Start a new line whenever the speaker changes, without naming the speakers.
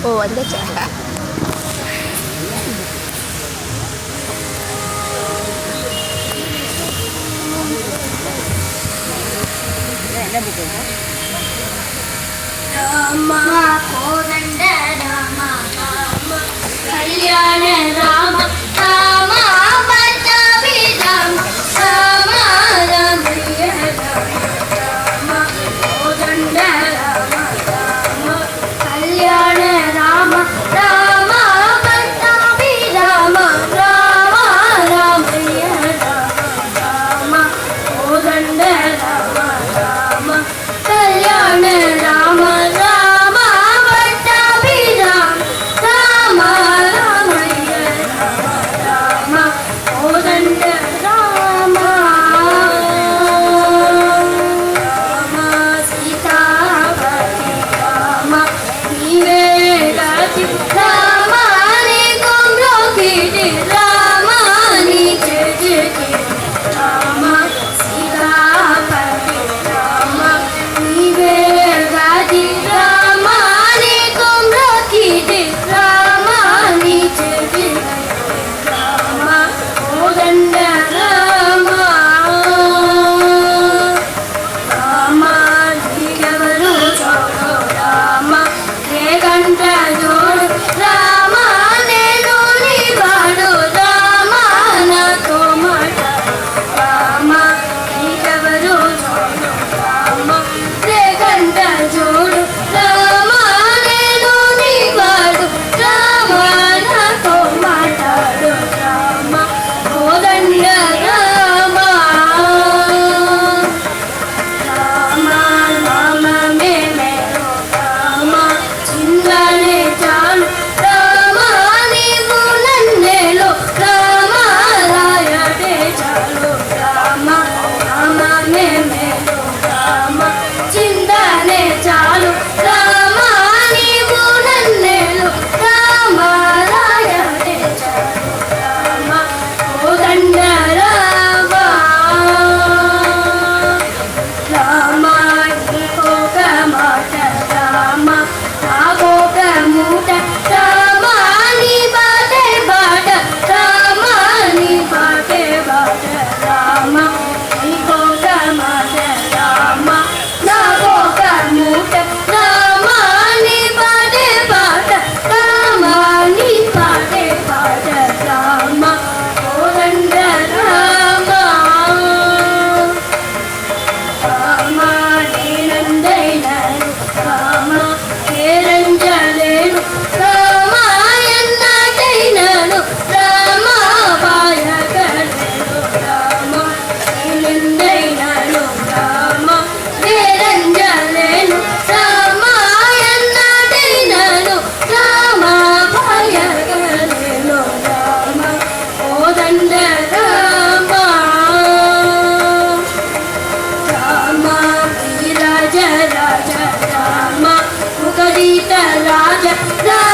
ಓ ಒಂದೇ ಚಹರ.
ರಾಮ ಕೋದಂಡ ರಾಮ ರಾಮ ಕಲ್ಯಾಣ ರಾಮ ರಾಮ ಪಟ್ಟಾಭಿ ರಾಮ ರಾಮ ರಾಮಯ್ಯ ರಾಮ ಕೋದಂಡ ರಾಮ ರಾಮ ಕಲ್ಯಾಣ ರಾಮ ರಾಮ ಪಟ್ಟಾಭಿ ರಾಮ ರಾಮ ರಾಮಯ್ಯ ರಾಮ ಕೋದಂಡ ರಾಮ ರಾಮ ಕಲ್ಯಾಣ ರಾಮ ರಾಮ ಪಟ್ಟಾಭಿ ರಾಮ ರಾಮ ರಾಮಯ್ಯ ರಾಮ ಕೋದಂಡ ರಾಮ ರಾಮ ಸೀತಾಪತಿ ರಾಮ ನೀವೇ ಗತಿ ರಾಮ ನೀ ಕೊಂಬ್ರೋಗಿರಿ ರಾಮ ನೀ ಜಗತಿ ರಾಮ ಸೀತಾಪತಿ ರಾಮ ನೀವೇ ಗತಿ ರಾಮ ನೀ ಕೊಂಬ್ರೋಗಿರಿ ರಾಮ ನೀ ಜಗತಿ ರಾಮ ಕೋದಂಡ ರಾಮ ರಾಮ ನೀಗವರು ಜೋಡು ರಾಮ ರೇಗಂಟ ಜೋಡು ರಾಮ ನೇನು ನೀವಾಡು ರಾಮ ನಾಕೋ ಮಾಡ ರಾಮ ನೀಗವರು ಜೋಡು ರಾಮ ರೇಗಂಟ ಜೋಡು ರಾಮ ನೇನು ನೀವಾಡು ರಾಮ ನಾಕೋ ಮಾತಾಡು ರಾಮ ಕೋದಂಡ ರಾಮ ರಾಮ ರಾಮ ಮೇಮೇರು ರಾಮ ಚಿಂಗನೆ ಚಾಲು ರಾಮ ನೀವು ನನ್ನೇಳು ರಾಮ ರಾಯಡೆ ಚಾಲು ರಾಮ ರಾಮ ಮೇಮೇರು ರಾಮ ಚಿಂತನೆ ಚಾಲು ರಾಮ ನೀವು ನನ್ನೇಳು ರಾಮ ರಾಯಡೆ ಚಾಲು ರಾಮ ಕೋದಂಡ ರಾಮ ರಾಮ ಕೋಕ ಮಾಟ ರಾಮ ಕೋಕ ಮೂಟ ರಾಮ ನೀ ಬಾಟೆ ಬಾಟ ರಾಮ ನೀ ಬಾಟೆ ಬಾಟ ರಾಮ ನೀ ಕೋಕ ಮಾಟ ರಾಮ ಕೋಕ ಮೂಟ ರಾಮ ನೀ ಬಾಟೆ ಬಾಟ ರಾಮ ನೀ ಬಾಟೆ ಬಾಟ ರಾಮ ಕೋದಂಡ ರಾಮ ರಾಮ ನೀನಂದೈನನು ರಾಮ ಹೇರಂಜಲೇನು ರಾಮ ಎನ್ನಟೈನನು ರಾಮ ಬಾಯಗಳೇನು ರಾಮ ನೀನಂದೈನನು ರಾಮ ಹೇರಂಜಲೇನು ರಾಮ ಎನ್ನಟೈನನು ರಾಮ ಬಾಯಗಳೇನು ರಾಮ ಕೋದಂಡ ರಾಮ ರಾಮ ರಾಜ ರಾಜ ರಾಮ ಮುಖರಿತ ರಾಜ ರಾಮ